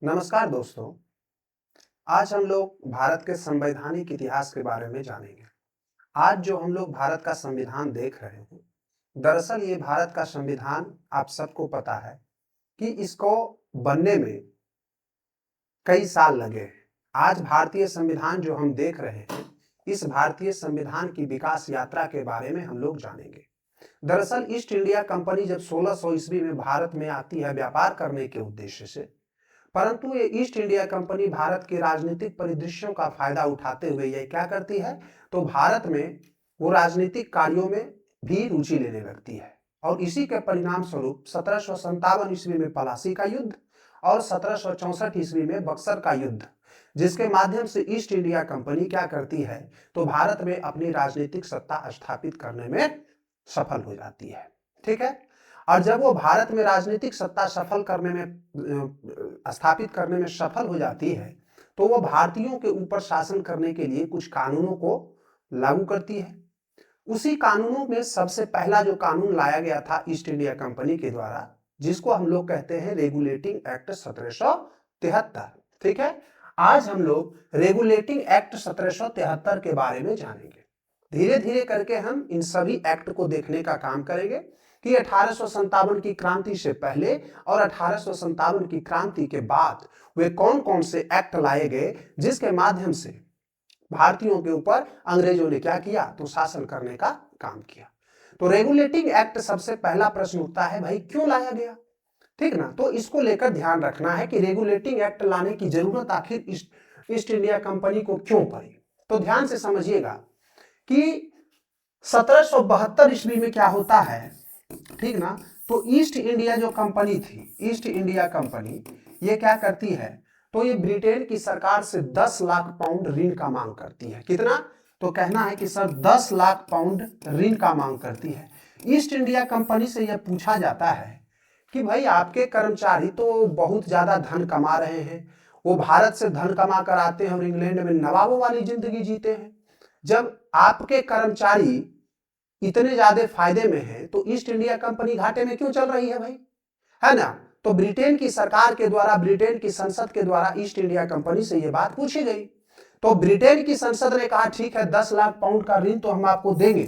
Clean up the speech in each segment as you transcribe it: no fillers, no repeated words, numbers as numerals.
नमस्कार दोस्तों। आज हम लोग भारत के संवैधानिक इतिहास के बारे में जानेंगे। आज जो हम लोग भारत का संविधान देख रहे हैं, दरअसल ये भारत का संविधान आप सबको पता है कि इसको बनने में कई साल लगे हैं। आज भारतीय संविधान जो हम देख रहे हैं, इस भारतीय संविधान की विकास यात्रा के बारे में हम लोग जानेंगे। दरअसल ईस्ट इंडिया कंपनी जब 1600 ईस्वी में भारत में आती है व्यापार करने के उद्देश्य से, परंतु ये ईस्ट इंडिया कंपनी भारत के राजनीतिक परिदृश्यों का फायदा उठाते हुए ये क्या करती है, तो भारत में वो राजनीतिक कार्यों में भी रुचि लेने लगती है। और इसी के परिणाम स्वरूप 1757 ईस्वी में पलासी का युद्ध और 1764 ईस्वी में बक्सर का युद्ध, जिसके माध्यम से ईस्ट इंडिया कंपनी क्या करती है, तो भारत में अपनी राजनीतिक सत्ता स्थापित करने में सफल हो जाती है। ठीक है। और जब वो भारत में राजनीतिक सत्ता स्थापित करने में सफल हो जाती है, तो वो भारतीयों के ऊपर शासन करने के लिए कुछ कानूनों को लागू करती है। उसी कानूनों में सबसे पहला जो कानून लाया गया था ईस्ट इंडिया कंपनी के द्वारा, जिसको हम लोग कहते हैं रेगुलेटिंग एक्ट 1773। ठीक है। आज हम लोग रेगुलेटिंग एक्ट 1773 के बारे में जानेंगे। धीरे धीरे करके हम इन सभी एक्ट को देखने का काम करेंगे कि 1857 की क्रांति से पहले और 1857 की क्रांति के बाद वे कौन कौन से एक्ट लाए गए, जिसके माध्यम से भारतीयों के ऊपर अंग्रेजों ने क्या किया, तो शासन करने का काम किया। तो रेगुलेटिंग एक्ट सबसे पहला प्रश्न उठता है, भाई क्यों लाया गया? ठीक ना। तो इसको लेकर ध्यान रखना है कि रेगुलेटिंग एक्ट लाने की जरूरत आखिर ईस्ट इंडिया कंपनी को क्यों पड़ी। तो ध्यान से समझिएगा कि 1772 ईस्वी में क्या होता है, ठीक ना। तो ईस्ट इंडिया जो कंपनी थी, ईस्ट इंडिया कंपनी ये क्या करती है, तो ये ब्रिटेन की सरकार से 10 लाख पाउंड ऋण का मांग करती है। कितना? तो कहना है कि सर 10 लाख पाउंड ऋण का मांग करती है। ईस्ट इंडिया कंपनी से यह पूछा जाता है कि भाई आपके कर्मचारी तो बहुत ज्यादा धन कमा रहे हैं, वो भारत से धन कमा कर आते हैं और इंग्लैंड में नवाबों वाली जिंदगी जीते हैं। जब आपके कर्मचारी इतने ज्यादा फायदे में है, तो ईस्ट इंडिया कंपनी घाटे में क्यों चल रही है भाई, है ना। तो ब्रिटेन की सरकार के द्वारा, ब्रिटेन की संसद के द्वारा ईस्ट इंडिया कंपनी से यह बात पूछी गई। तो ब्रिटेन की संसद ने कहा ठीक है 10 लाख पाउंड का ऋण तो हम आपको देंगे,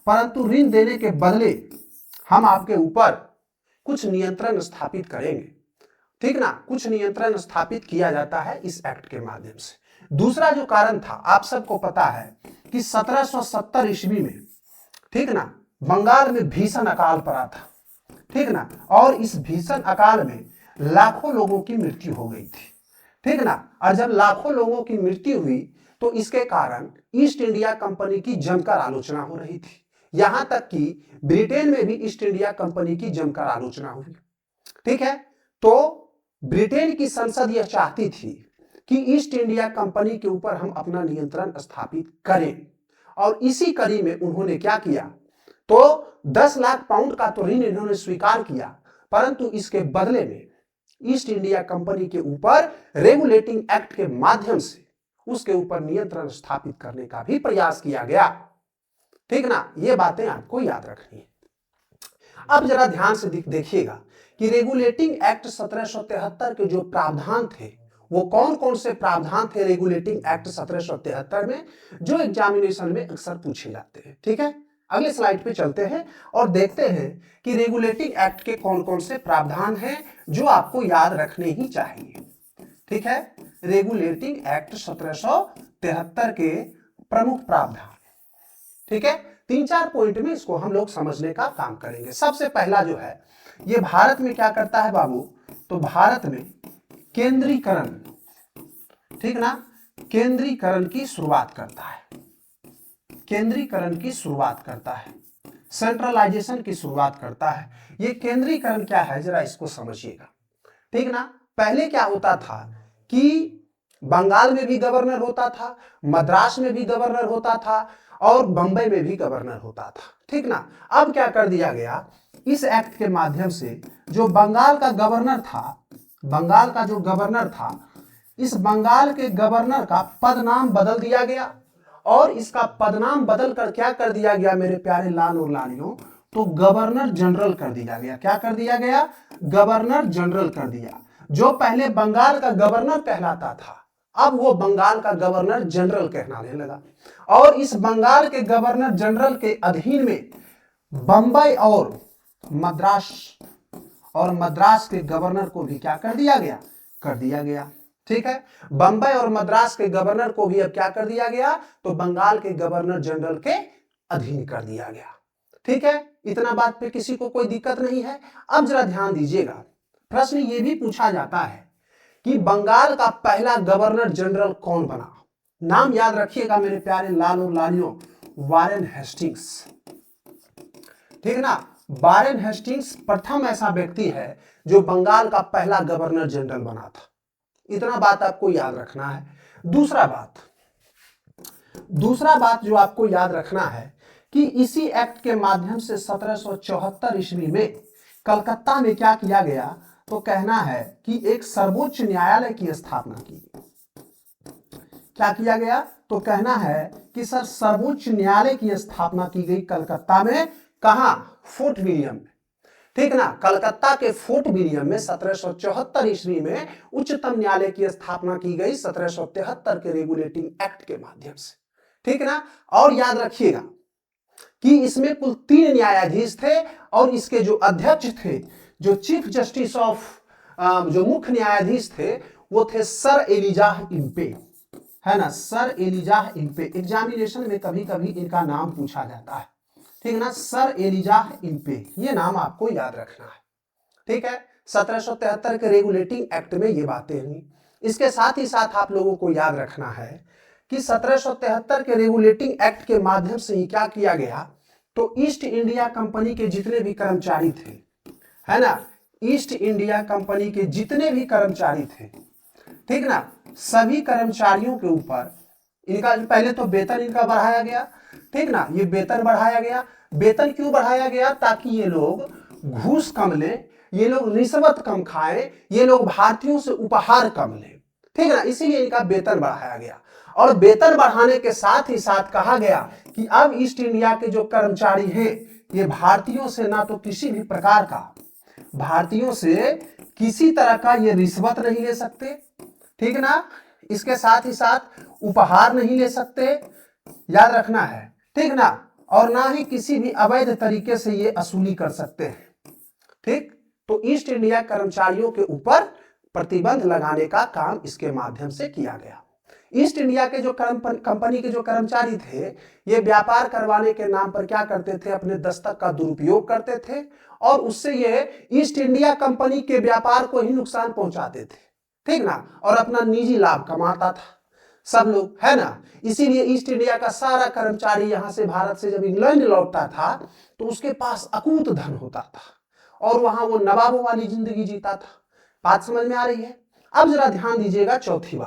परंतु ऋण देने के बदले हम आपके ऊपर कुछ नियंत्रण स्थापित करेंगे। ठीक ना। कुछ नियंत्रण स्थापित किया जाता है इस एक्ट के माध्यम से। दूसरा जो कारण था, आप सबको पता है कि 1770 ईस्वी में, ठीक ना, बंगाल में भीषण अकाल पड़ा था। ठीक ना। और इस भीषण अकाल में लाखों लोगों की मृत्यु हो गई थी। ठीक ना। और जब लाखों लोगों की मृत्यु हुई, तो इसके कारण ईस्ट इंडिया कंपनी की जमकर आलोचना हो रही थी। यहां तक कि ब्रिटेन में भी ईस्ट इंडिया कंपनी की जमकर आलोचना हुई। ठीक है। तो ब्रिटेन की संसद यह चाहती थी कि ईस्ट इंडिया कंपनी के ऊपर हम अपना नियंत्रण स्थापित करें, और इसी कड़ी में उन्होंने क्या किया, तो 10 लाख पाउंड का तो ऋण इन्होंने स्वीकार किया, परंतु इसके बदले में ईस्ट इंडिया कंपनी के ऊपर रेगुलेटिंग एक्ट के माध्यम से उसके ऊपर नियंत्रण स्थापित करने का भी प्रयास किया गया। ठीक ना। ये बातें आपको याद रखनी है। अब जरा ध्यान से देखिएगा कि रेगुलेटिंग एक्ट 1773 के जो प्रावधान थे, वो कौन कौन से प्रावधान थे रेगुलेटिंग एक्ट 1773 में, जो एग्जामिनेशन में अक्सर पूछे जाते हैं। ठीक है। अगले स्लाइड पे चलते हैं और देखते हैं कि रेगुलेटिंग एक्ट के कौन कौन से प्रावधान हैं जो आपको याद रखने ही चाहिए। ठीक है। रेगुलेटिंग एक्ट 1773 के प्रमुख प्रावधान, ठीक है, 3-4 पॉइंट में इसको हम लोग समझने का काम करेंगे। सबसे पहला जो है, ये भारत में क्या करता है बाबू, तो भारत में केंद्रीकरण, ठीक ना, केंद्रीकरण की शुरुआत करता है। केंद्रीकरण की शुरुआत करता है, सेंट्रलाइजेशन की शुरुआत करता है। ये केंद्रीकरण क्या है, जरा इसको समझिएगा। ठीक ना। पहले क्या होता था कि बंगाल में भी गवर्नर होता था, मद्रास में भी गवर्नर होता था, और बंबई में भी गवर्नर होता था। ठीक ना। अब क्या कर दिया गया, इस एक्ट के माध्यम से जो बंगाल का गवर्नर था, बंगाल का जो गवर्नर था, इस बंगाल के गवर्नर का पदनाम बदल दिया गया, और इसका पदनाम बदल कर क्या कर दिया गया मेरे प्यारे लाल और लालियों, तो गवर्नर जनरल कर दिया गया। क्या कर दिया गया, गवर्नर जनरल कर दिया। जो पहले बंगाल का गवर्नर कहलाता था, अब वो बंगाल का गवर्नर जनरल कहलाने लगा। और इस बंगाल के गवर्नर जनरल के अधीन में बंबई और मद्रास के गवर्नर को भी क्या कर दिया गया। ठीक है, बंबई और मद्रास के गवर्नर को भी अब क्या कर दिया गया, तो बंगाल के गवर्नर जनरल के अधीन कर दिया गया। ठीक है, इतना बात पे किसी को कोई दिक्कत नहीं है। अब जरा ध्यान दीजिएगा, प्रश्न ये भी पूछा जाता है कि बंगाल का पहला गवर्नर जनरल कौन बना। नाम याद रखिएगा मेरे प्यारे लाल और लालियों, वारेन हेस्टिंग्स। ठीक है ना, वारेन हेस्टिंग्स प्रथम ऐसा व्यक्ति है जो बंगाल का पहला गवर्नर जनरल बना था। इतना बात आपको याद रखना है। दूसरा बात जो आपको याद रखना है कि इसी एक्ट के माध्यम से 1774 ईस्वी में कलकत्ता में क्या किया गया, तो कहना है कि एक सर्वोच्च न्यायालय की स्थापना की गई। क्या किया गया, तो कहना है कि सर सर्वोच्च न्यायालय की स्थापना की गई कलकत्ता में। कहां, फोर्ट विलियम में। ठीक ना, कलकत्ता के फोर्ट विलियम में 1774 ईस्वी में उच्चतम न्यायालय की स्थापना की गई 1773 के रेगुलेटिंग एक्ट के माध्यम से। ठीक ना, और याद रखिएगा कि इसमें कुल 3 न्यायाधीश थे और इसके जो अध्यक्ष थे, जो चीफ जस्टिस ऑफ जो मुख्य न्यायाधीश थे, वो थे सर एलिजाह इम्पे, है ना, सर एलिजाह इम्पे। एग्जामिनेशन में कभी कभी इनका नाम पूछा जाता है। ठीक है ना, सर एलिजाह इम्पे, ये नाम आपको याद रखना है। ठीक है, 1773 के रेगुलेटिंग एक्ट में ये बातें हुई। इसके साथ ही साथ आप लोगों को याद रखना है कि 1773 के रेगुलेटिंग एक्ट के माध्यम से ही क्या किया गया, तो ईस्ट इंडिया कंपनी के जितने भी कर्मचारी थे, है ना, ईस्ट इंडिया कंपनी के जितने भी कर्मचारी थे, ठीक ना, सभी कर्मचारियों के ऊपर इनका पहले तो वेतन इनका बढ़ाया गया। ठीक ना, ये वेतन बढ़ाया गया। वेतन क्यों बढ़ाया गया, ताकि ये लोग घूस कम लें, ये लोग रिश्वत कम खाएं, ये लोग भारतीयों से उपहार कम लें। ठीक ना, इसीलिए इनका वेतन बढ़ाया गया। और वेतन बढ़ाने के साथ ही साथ कहा गया कि अब ईस्ट इंडिया के जो कर्मचारी हैं, ये भारतीयों से ना तो किसी भी प्रकार का, भारतीयों से किसी तरह का ये रिश्वत नहीं ले सकते। ठीक ना, इसके साथ ही साथ उपहार नहीं ले सकते, याद रखना है। ठीक ना, और ना ही किसी भी अवैध तरीके से ये वसूली कर सकते हैं। ठीक, तो ईस्ट इंडिया कर्मचारियों के ऊपर प्रतिबंध लगाने का काम इसके माध्यम से किया गया। ईस्ट इंडिया के जो कंपनी के जो कर्मचारी थे, ये व्यापार करवाने के नाम पर क्या करते थे, अपने दस्तक का दुरुपयोग करते थे और उससे ये ईस्ट इंडिया कंपनी के व्यापार को ही नुकसान पहुंचाते थे। ठीक ना, और अपना निजी लाभ कमाता था सब लोग, है ना। इसीलिए ईस्ट इंडिया का सारा कर्मचारी यहां से, भारत से जब इंग्लैंड लौटता था तो उसके पास अकूत धन होता था और वहां वो नवाबों वाली जिंदगी जीता था। बात समझ में आ रही है। अब जरा ध्यान दीजिएगा, चौथी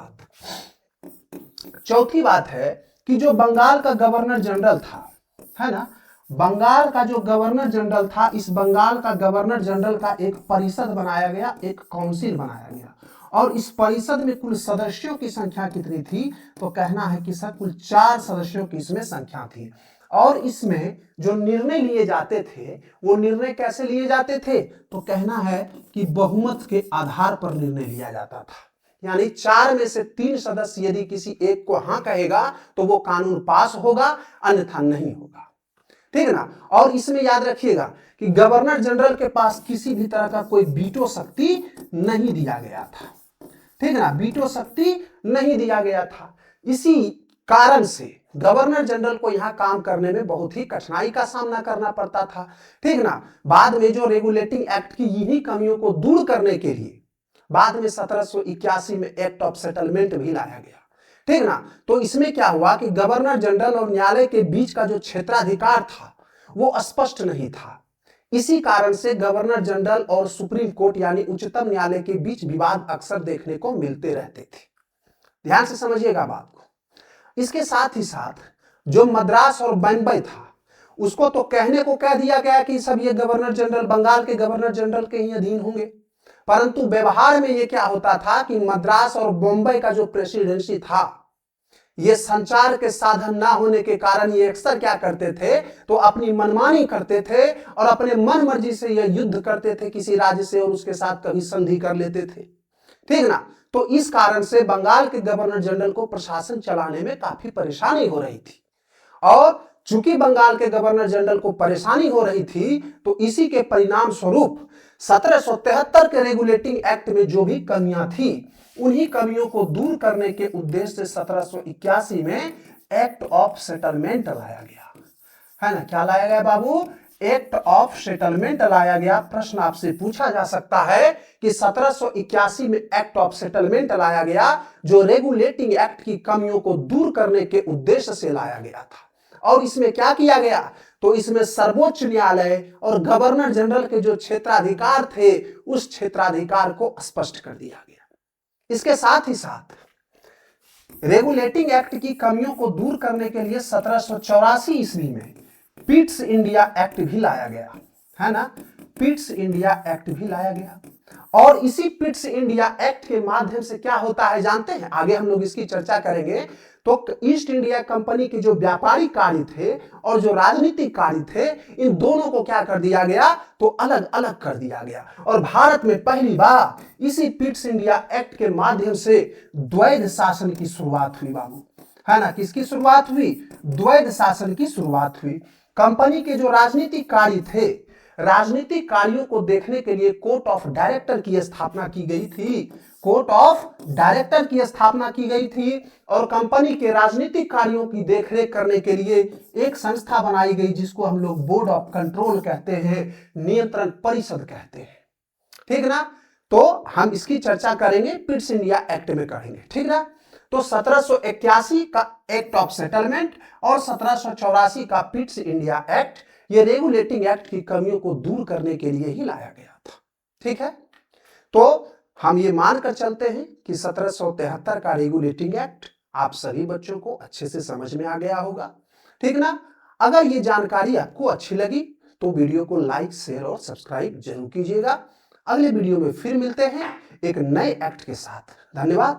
बात है कि जो बंगाल का गवर्नर जनरल था, है ना, बंगाल का जो गवर्नर जनरल था, इस बंगाल का गवर्नर जनरल का एक परिषद बनाया गया, एक काउंसिल बनाया गया। और इस परिषद में कुल सदस्यों की संख्या कितनी थी, तो कहना है कि सर कुल 4 सदस्यों की इसमें संख्या थी। और इसमें जो निर्णय लिए जाते थे, वो निर्णय कैसे लिए जाते थे, तो कहना है कि बहुमत के आधार पर निर्णय लिया जाता था। यानी 4 में से 3 सदस्य यदि किसी एक को हाँ कहेगा तो वो कानून पास होगा, अन्यथा नहीं होगा। ठीक है ना, और इसमें याद रखिएगा कि गवर्नर जनरल के पास किसी भी तरह का कोई वीटो शक्ति नहीं दिया गया था। ठीक है ना, वीटो शक्ति नहीं दिया गया था। इसी कारण से गवर्नर जनरल को यहाँ काम करने में बहुत ही कठिनाई का सामना करना पड़ता था। ठीक ना, बाद में जो रेगुलेटिंग एक्ट की यही कमियों को दूर करने के लिए बाद में 1781 में एक्ट ऑफ सेटलमेंट भी लाया गया। ठीक ना, तो इसमें क्या हुआ कि गवर्नर जनरल और न्यायालय के बीच का जो क्षेत्राधिकार था वो स्पष्ट नहीं था। इसी कारण से गवर्नर जनरल और सुप्रीम कोर्ट यानी उच्चतम न्यायालय के बीच विवाद अक्सर देखने को मिलते रहते थे। ध्यान से समझिएगा बात को। इसके साथ ही साथ जो मद्रास और बम्बई था, उसको तो कहने को कह दिया गया कि सब ये गवर्नर जनरल, बंगाल के गवर्नर जनरल के ही अधीन होंगे, परंतु व्यवहार में ये क्या होता था कि मद्रास और बम्बई का जो प्रेसिडेंसी था, ये संचार के साधन ना होने के कारण ये अक्सर क्या करते थे, तो अपनी मनमानी करते थे और अपने मन मर्जी से ये युद्ध करते थे किसी राज्य से और उसके साथ कभी संधि कर लेते थे। ठीक ना। तो इस कारण से बंगाल के गवर्नर जनरल को प्रशासन चलाने में काफी परेशानी हो रही थी, और चूंकि बंगाल के गवर्नर जनरल को परेशानी हो रही थी तो इसी के परिणाम स्वरूप 1773 के रेगुलेटिंग एक्ट में जो भी कमियां थी उन्हीं कमियों को दूर करने के उद्देश्य से 1781 में एक्ट ऑफ सेटलमेंट लाया गया, है ना। क्या लाया गया बाबू? एक्ट ऑफ सेटलमेंट लाया गया। प्रश्न आपसे पूछा जा सकता है कि 1781 में एक्ट ऑफ सेटलमेंट लाया गया जो रेगुलेटिंग एक्ट की कमियों को दूर करने के उद्देश्य से लाया गया था। और इसमें क्या किया गया? तो इसमें सर्वोच्च न्यायालय और गवर्नर जनरल के जो क्षेत्राधिकार थे उस क्षेत्राधिकार को स्पष्ट कर दिया गया। इसके साथ ही साथ रेगुलेटिंग एक्ट की कमियों को दूर करने के लिए 1784 ईस्वी में पिट्स इंडिया एक्ट भी लाया गया, है ना। पिट्स इंडिया एक्ट भी लाया गया, और इसी पिट्स इंडिया एक्ट के माध्यम से क्या होता है जानते हैं? आगे हम लोग इसकी चर्चा करेंगे। तो ईस्ट इंडिया कंपनी के जो व्यापारिक कार्य थे और जो राजनीतिक कार्य थे, इन दोनों को क्या कर दिया गया? तो अलग अलग कर दिया गया। और भारत में पहली बार इसी पिट्स इंडिया एक्ट के माध्यम से द्वैध शासन की शुरुआत हुई बाबू, है ना। किसकी शुरुआत हुई? द्वैध शासन की शुरुआत हुई। कंपनी के जो राजनीतिक कार्य थे, राजनीतिक कार्यों को देखने के लिए कोर्ट ऑफ डायरेक्टर की स्थापना की गई थी। कोर्ट ऑफ डायरेक्टर की स्थापना की गई थी, और कंपनी के राजनीतिक कार्यों की देखरेख करने के लिए एक संस्था बनाई गई जिसको हम लोग बोर्ड ऑफ कंट्रोल कहते हैं, नियंत्रण परिषद कहते हैं, ठीक ना। तो हम इसकी चर्चा करेंगे, पिट्स इंडिया एक्ट में करेंगे, ठीक ना। तो 1781 का एक्ट ऑफ सेटलमेंट और 1784 का पिट्स इंडिया एक्ट, ये रेगुलेटिंग एक्ट की कमियों को दूर करने के लिए ही लाया गया था, ठीक है। तो हम ये मानकर चलते हैं कि 1773 का रेगुलेटिंग एक्ट आप सभी बच्चों को अच्छे से समझ में आ गया होगा, ठीक ना। अगर ये जानकारी आपको अच्छी लगी तो वीडियो को लाइक, शेयर और सब्सक्राइब जरूर कीजिएगा। अगले वीडियो में फिर मिलते हैं एक नए एक्ट के साथ। धन्यवाद।